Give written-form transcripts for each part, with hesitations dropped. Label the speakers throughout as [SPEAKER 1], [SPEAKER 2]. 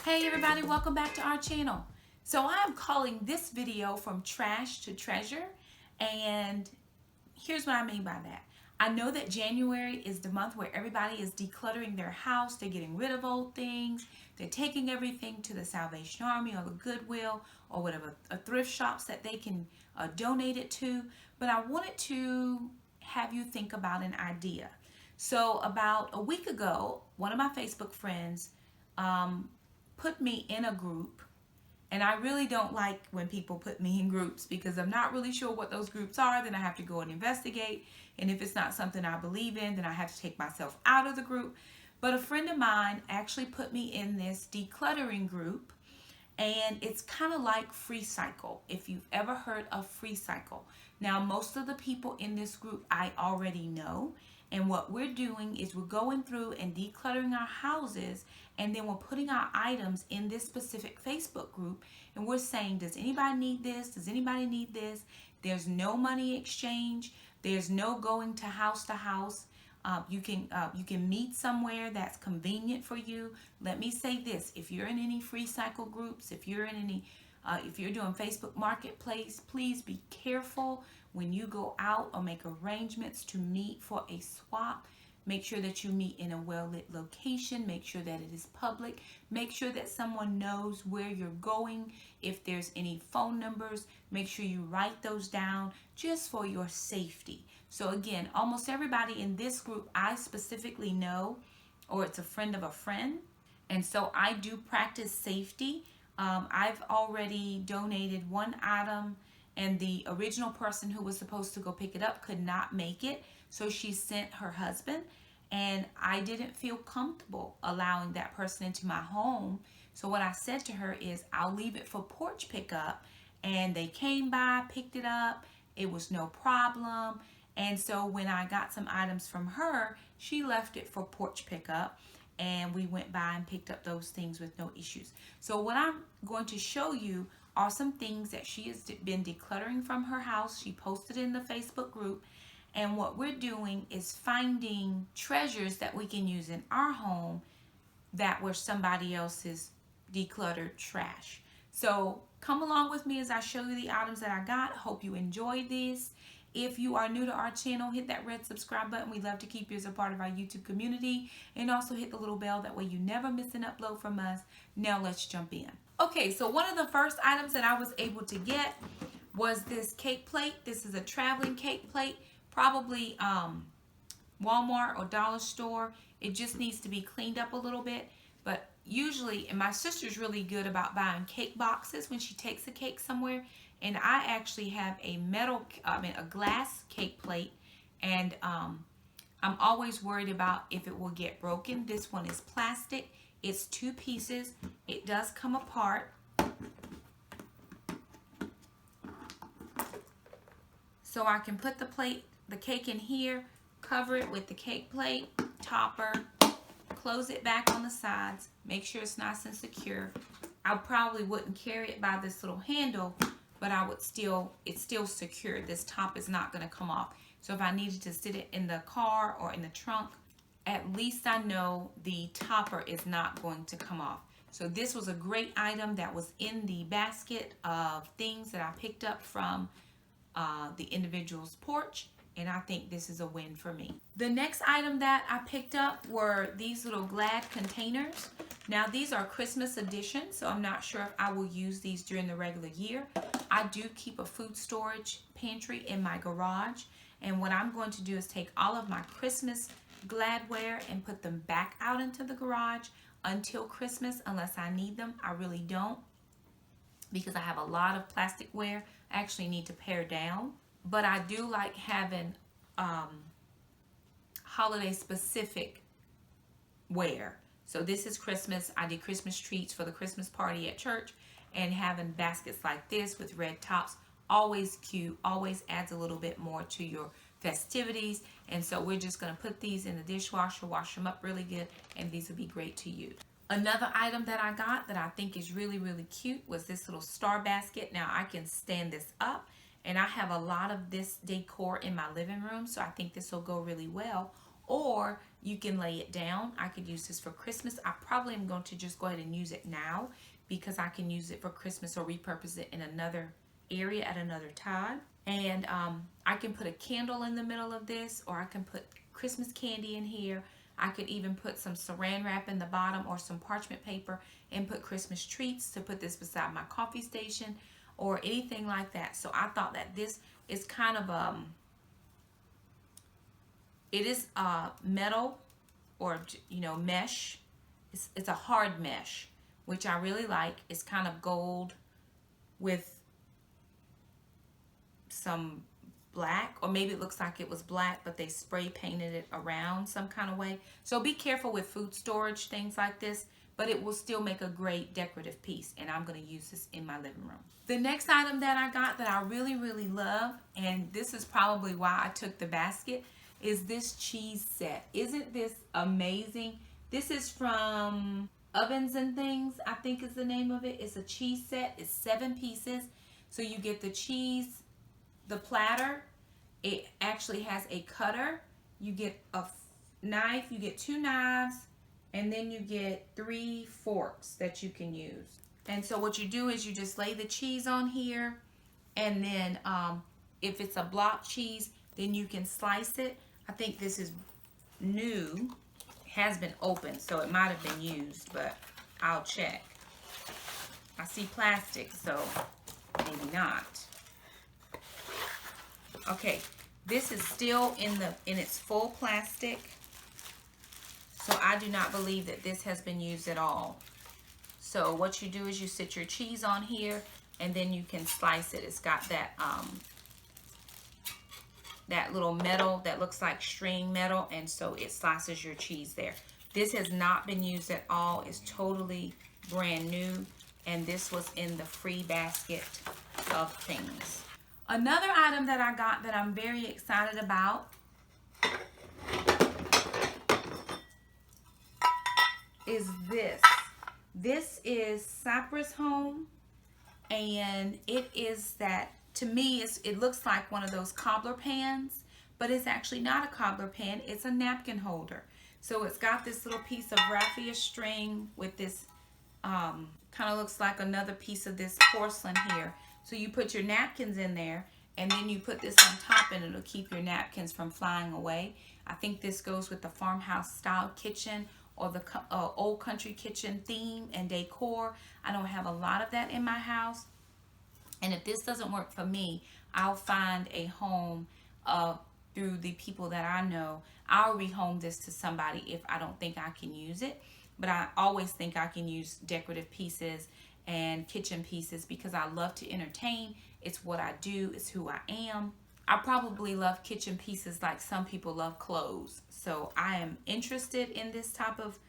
[SPEAKER 1] Hey everybody, welcome back to our channel. So I'm calling this video From Trash to Treasure, and here's what I mean by that. I know that January is the month where everybody is decluttering their house. They're getting rid of old things. They're taking everything to the Salvation Army or the Goodwill or whatever thrift shops that they can donate it to. But I wanted to have you think about an idea. So about a week ago, one of my Facebook friends put me in a group, and I really don't like when people put me in groups because I'm not really sure what those groups are. Then I have to go and investigate, and if it's not something I believe in, then I have to take myself out of the group. But a friend of mine actually put me in this decluttering group, and it's kind of like Free Cycle, if you've ever heard of Free Cycle. Now, most of the people in this group I already know, and what we're doing is we're going through and decluttering our houses, and then we're putting our items in this specific Facebook group, and we're saying, does anybody need this? Does anybody need this? There's no money exchange. There's no going to house. You can meet somewhere that's convenient for you. Let me say this: if you're in any Free Cycle groups, if you're in any, if you're doing Facebook Marketplace, please be careful when you go out or make arrangements to meet for a swap. Make sure that you meet in a well-lit location. Make sure that it is public. Make sure that someone knows where you're going. If there's any phone numbers, make sure you write those down just for your safety. So again, almost everybody in this group I specifically know, or it's a friend of a friend. And so I do practice safety. I've already donated one item, and the original person who was supposed to go pick it up could not make it. So she sent her husband, and I didn't feel comfortable allowing that person into my home. So what I said to her is, I'll leave it for porch pickup. And they came by, picked it up. It was no problem. And so when I got some items from her, she left it for porch pickup, and we went by and picked up those things with no issues. So what I'm going to show you are some things that she has been decluttering from her house. She posted in the Facebook group. And what we're doing is finding treasures that we can use in our home that were somebody else's decluttered trash. So come along with me as I show you the items that I got. Hope you enjoyed this. If you are new to our channel, hit that red subscribe button. We love to keep you as a part of our YouTube community. And also hit the little bell. That way you never miss an upload from us. Now let's jump in. Okay, so one of the first items that I was able to get was this cake plate. This is a traveling cake plate. Probably Walmart or Dollar Store. It just needs to be cleaned up a little bit. But usually, and my sister's really good about buying cake boxes when she takes a cake somewhere. And I actually have a glass cake plate. And I'm always worried about if it will get broken. This one is plastic. It's 2 pieces. It does come apart. So I can put the cake in here, cover it with the cake plate, topper, close it back on the sides, make sure it's nice and secure. I probably wouldn't carry it by this little handle, but it's still secure. This top is not going to come off. So if I needed to sit it in the car or in the trunk, at least I know the topper is not going to come off. So this was a great item that was in the basket of things that I picked up from the individual's porch, and I think this is a win for me. The next item that I picked up were these little Glad containers. Now these are Christmas edition, so I'm not sure if I will use these during the regular year. I do keep a food storage pantry in my garage, and what I'm going to do is take all of my Christmas Gladware and put them back out into the garage until Christmas, unless I need them. I really don't, because I have a lot of plasticware I actually need to pare down. But I do like having holiday specific wear. So this is Christmas. I did Christmas treats for the Christmas party at church, and having baskets like this with red tops, always cute, always adds a little bit more to your festivities. And so we're just going to put these in the dishwasher, wash them up really good, and these will be great to use. Another item that I got that I think is really, really cute was this little star basket. Now I can stand this up, and I have a lot of this decor in my living room, so I think this will go really well or you can lay it down. I could use this for Christmas. I probably am going to just go ahead and use it now because I can use it for Christmas or repurpose it in another area at another time. And I can put a candle in the middle of this, or I can put Christmas candy in here. I could even put some saran wrap in the bottom or some parchment paper and put Christmas treats to put this beside my coffee station or anything like that. So I thought that this is kind of it is metal, or mesh. It's a hard mesh, which I really like. It's kind of gold with some black, or maybe it looks like it was black but they spray painted it around some kind of way. So be careful with food storage, things like this, but it will still make a great decorative piece, and I'm going to use this in my living room. The next item that I got that I really love, and this is probably why I took the basket, is this cheese set. Isn't this amazing? This is from Ovens and Things, I think is the name of it. It's a cheese set. It's 7 pieces. So you get the cheese, the platter. It actually has a cutter. You get a knife. You get 2 knives. And then you get 3 forks that you can use. And so what you do is you just lay the cheese on here. And then if it's a block cheese, then you can slice it. I think this is new. It has been opened, so it might have been used, but I'll check. I see plastic, so maybe not. Okay, this is still in its full plastic. So I do not believe that this has been used at all. So what you do is you sit your cheese on here, and then you can slice it. It's got that little metal that looks like string metal, and so it slices your cheese there. This has not been used at all. It's totally brand new, and this was in the free basket of things. Another item that I got that I'm very excited about is this. This is Cypress Home, and it is that, to me, it looks like one of those cobbler pans, but it's actually not a cobbler pan. It's a napkin holder. So it's got this little piece of raffia string with this, kind of looks like another piece of this porcelain here. So you put your napkins in there, and then you put this on top, and it'll keep your napkins from flying away. I think this goes with the farmhouse style kitchen or the old country kitchen theme and decor. I don't have a lot of that in my house. And if this doesn't work for me, I'll find a home through the people that I know. I'll rehome this to somebody if I don't think I can use it. But I always think I can use decorative pieces and kitchen pieces because I love to entertain. It's what I do. It's who I am. I probably love kitchen pieces like some people love clothes. So I am interested in this type of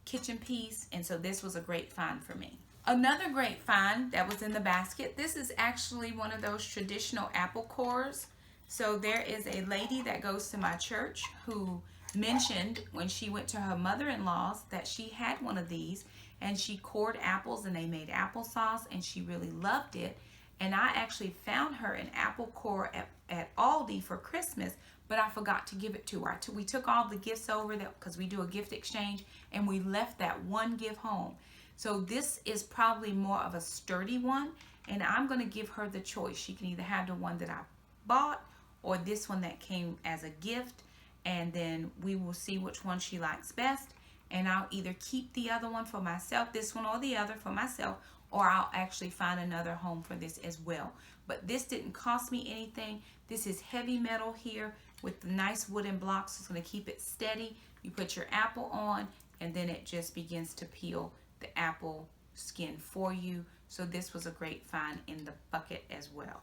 [SPEAKER 1] kitchen piece. And so this was a great find for me. Another great find that was in the basket. This is actually one of those traditional apple cores. So there is a lady that goes to my church who mentioned when she went to her mother-in-law's that she had one of these, and she cored apples and they made applesauce, and she really loved it. And I actually found her an apple core at Aldi for Christmas, but I forgot to give it to her. We took all the gifts over there because we do a gift exchange, and we left that one gift home. So this is probably more of a sturdy one, and I'm going to give her the choice. She can either have the one that I bought or this one that came as a gift, and then we will see which one she likes best, and I'll either keep the other one for myself, this one or the other for myself, or I'll actually find another home for this as well. But this didn't cost me anything. This is heavy metal here with the nice wooden blocks. It's going to keep it steady. You put your apple on, and then it just begins to peel the apple skin for you. So this was a great find in the bucket as well.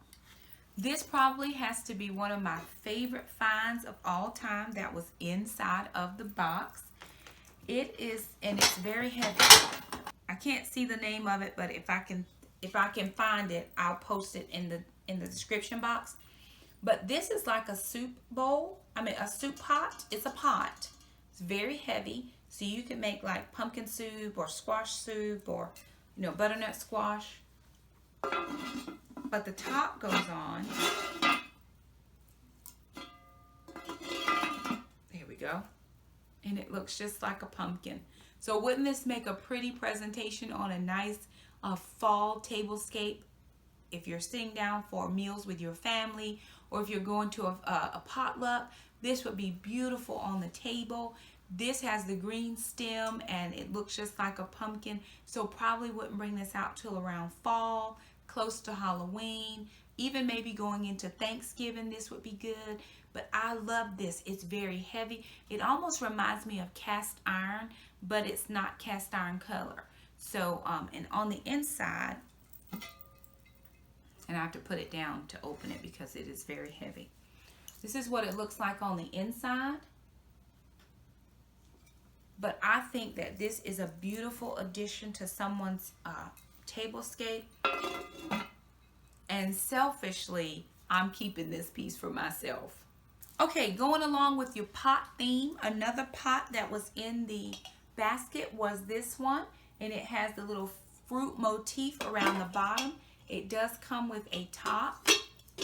[SPEAKER 1] This probably has to be one of my favorite finds of all time that was inside of the box. It is, and it's very heavy. I can't see the name of it, but if I can find it, I'll post it in the description box. But this is like a soup bowl. I mean, a soup pot. It's a pot. It's very heavy. So you can make like pumpkin soup or squash soup or, butternut squash. But the top goes on. go. And it looks just like a pumpkin. So wouldn't this make a pretty presentation on a nice fall tablescape? If you're sitting down for meals with your family, or if you're going to a potluck, this would be beautiful on the table. This has the green stem and it looks just like a pumpkin. So probably wouldn't bring this out till around fall, close to Halloween, even maybe going into Thanksgiving, this would be good. But I love this. It's very heavy. It almost reminds me of cast iron, but it's not cast iron color. So, and on the inside, and I have to put it down to open it because it is very heavy. This is what it looks like on the inside. But I think that this is a beautiful addition to someone's tablescape. And selfishly, I'm keeping this piece for myself. Okay, going along with your pot theme, another pot that was in the basket was this one. And it has the little fruit motif around the bottom. It does come with a top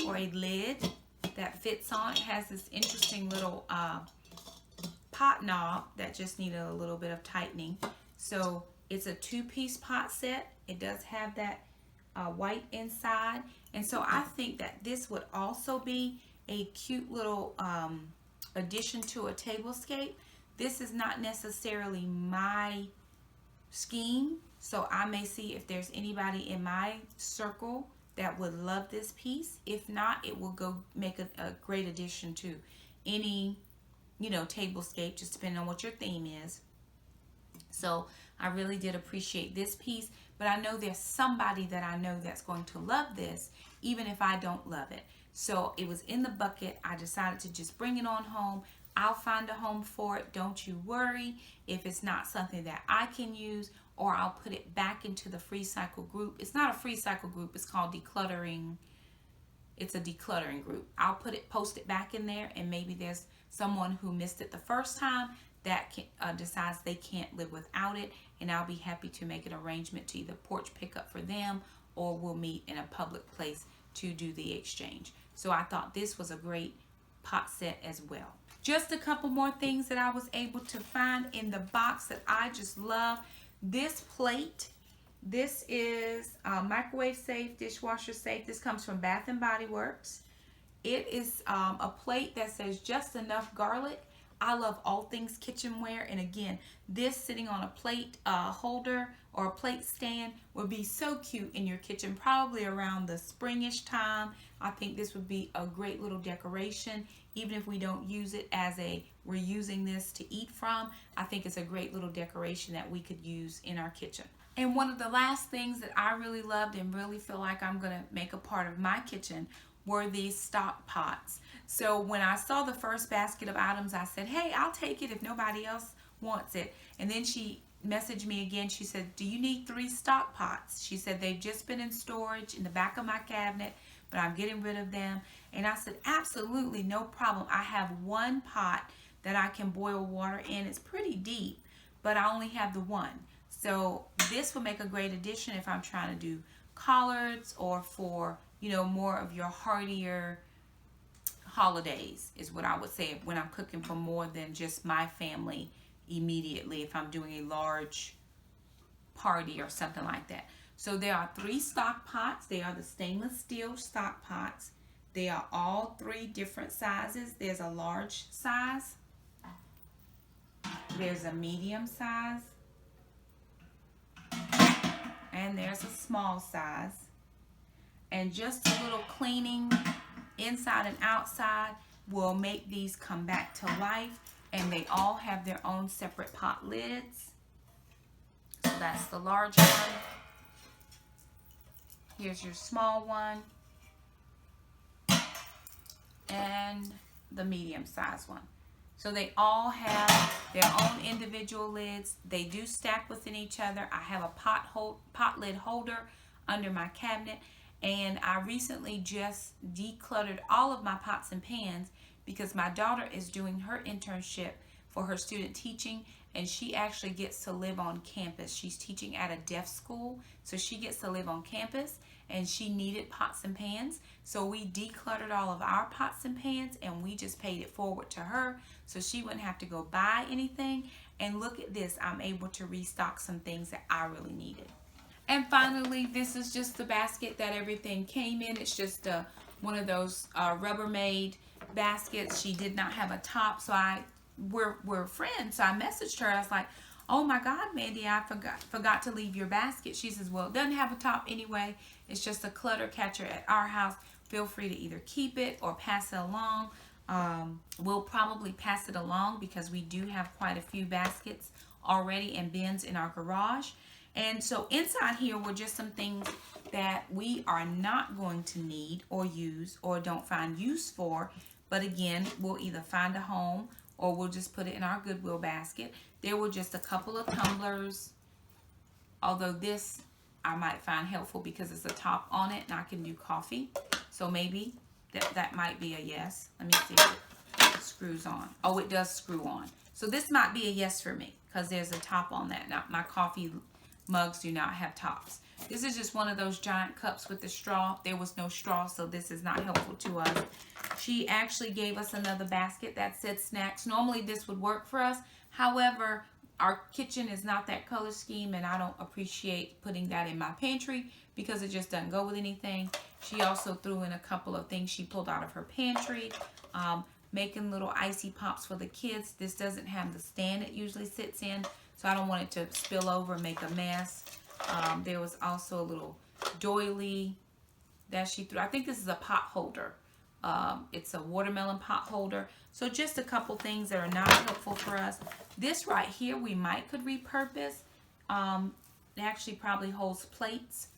[SPEAKER 1] or a lid that fits on. It has this interesting little pot knob that just needed a little bit of tightening. So it's a two-piece pot set. It does have that white inside. And so I think that this would also be a cute little addition to a tablescape. This is not necessarily my scheme, so I may see if there's anybody in my circle that would love this piece. If not, it will go make a great addition to any, you know, tablescape, just depending on what your theme is. So I really did appreciate this piece, but I know there's somebody that I know that's going to love this, even if I don't love it. So it was in the bucket. I decided to just bring it on home. I'll find a home for it. Don't you worry if it's not something that I can use, or I'll put it back into the free cycle group. It's not a free cycle group. It's called decluttering. It's a decluttering group. I'll post it back in there, and maybe there's someone who missed it the first time that decides they can't live without it, and I'll be happy to make an arrangement to either porch pickup for them, or we'll meet in a public place to do the exchange. So I thought this was a great pot set as well. Just a couple more things that I was able to find in the box that I just love. This plate, this is microwave safe, dishwasher safe. This comes from Bath and Body Works. It is a plate that says just enough garlic. I love all things kitchenware, and again, this sitting on a plate holder or a plate stand would be so cute in your kitchen, probably around the springish time. I think this would be a great little decoration, even if we don't use it as we're using this to eat from. I think it's a great little decoration that we could use in our kitchen. And one of the last things that I really loved and really feel like I'm gonna make a part of my kitchen were these stock pots. So when I saw the first basket of items, I said, hey, I'll take it if nobody else wants it. And then she messaged me again. She said, do you need 3 stock pots? She said, they've just been in storage in the back of my cabinet, but I'm getting rid of them. And I said, absolutely, no problem. I have 1 pot that I can boil water in. It's pretty deep, but I only have the 1. So this will make a great addition if I'm trying to do collards, or for, you know, more of your heartier holidays is what I would say, when I'm cooking for more than just my family immediately, if I'm doing a large party or something like that. So there are 3 stock pots. They are the stainless steel stock pots. They are all 3 different sizes. There's a large size, there's a medium size, and there's a small size. And just a little cleaning inside and outside will make these come back to life. And they all have their own separate pot lids. So that's the large one. Here's your small one. And the medium size one. So they all have their own individual lids. They do stack within each other. I have a pot lid holder under my cabinet. And I recently just decluttered all of my pots and pans because my daughter is doing her internship for her student teaching, and she actually gets to live on campus. She's teaching at a deaf school, so she gets to live on campus. and she needed pots and pans. So we decluttered all of our pots and pans and we just paid it forward to her so she wouldn't have to go buy anything. And look at this, I'm able to restock some things that I really needed. And finally, this is just the basket that everything came in. It's just one of those Rubbermaid baskets. She did not have a top, so we're friends. So I messaged her. I was like, "Oh my God, Mandy, I forgot to leave your basket." She says, "Well, it doesn't have a top anyway. It's just a clutter catcher at our house. Feel free to either keep it or pass it along." We'll probably pass it along because we do have quite a few baskets already and bins in our garage. And so inside here were just some things that we are not going to need or use or don't find use for. But again, we'll either find a home or we'll just put it in our Goodwill basket. There were just a couple of tumblers, although this I might find helpful because it's a top on it and I can do coffee. So maybe that might be a yes. Let me see if it screws on. Oh, it does screw on. So this might be a yes for me because there's a top on that. Now, my coffee mugs do not have tops. This is just one of those giant cups with the straw. There was no straw, so this is not helpful to us. She actually gave us another basket that said snacks. Normally this would work for us. However, our kitchen is not that color scheme and I don't appreciate putting that in my pantry because it just doesn't go with anything. She also threw in a couple of things she pulled out of her pantry. Making little icy pops for the kids. This doesn't have the stand it usually sits in, so I don't want it to spill over and make a mess. There was also a little doily that she threw. I think this is a pot holder. It's a watermelon pot holder. So just a couple things that are not helpful for us. This right here we might could repurpose. It actually probably holds plates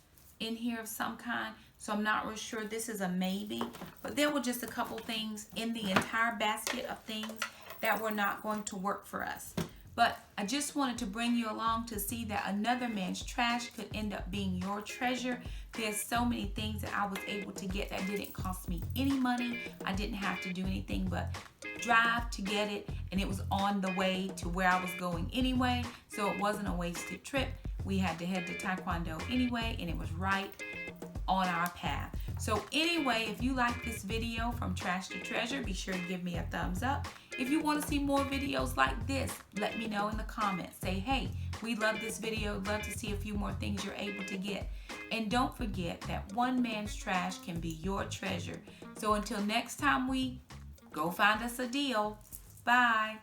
[SPEAKER 1] in here of some kind. So I'm not real sure. This is a maybe. But there were just a couple things in the entire basket of things that were not going to work for us. But I just wanted to bring you along to see that another man's trash could end up being your treasure. There's so many things that I was able to get that didn't cost me any money. I didn't have to do anything but drive to get it, and it was on the way to where I was going anyway, so it wasn't a wasted trip. We had to head to Taekwondo anyway, and it was right on our path. So anyway, if you like this video from Trash to Treasure, be sure to give me a thumbs up. If you want to see more videos like this, let me know in the comments. Say, hey, we love this video. Love to see a few more things you're able to get. And don't forget that one man's trash can be your treasure. So until next time we go find us a deal. Bye.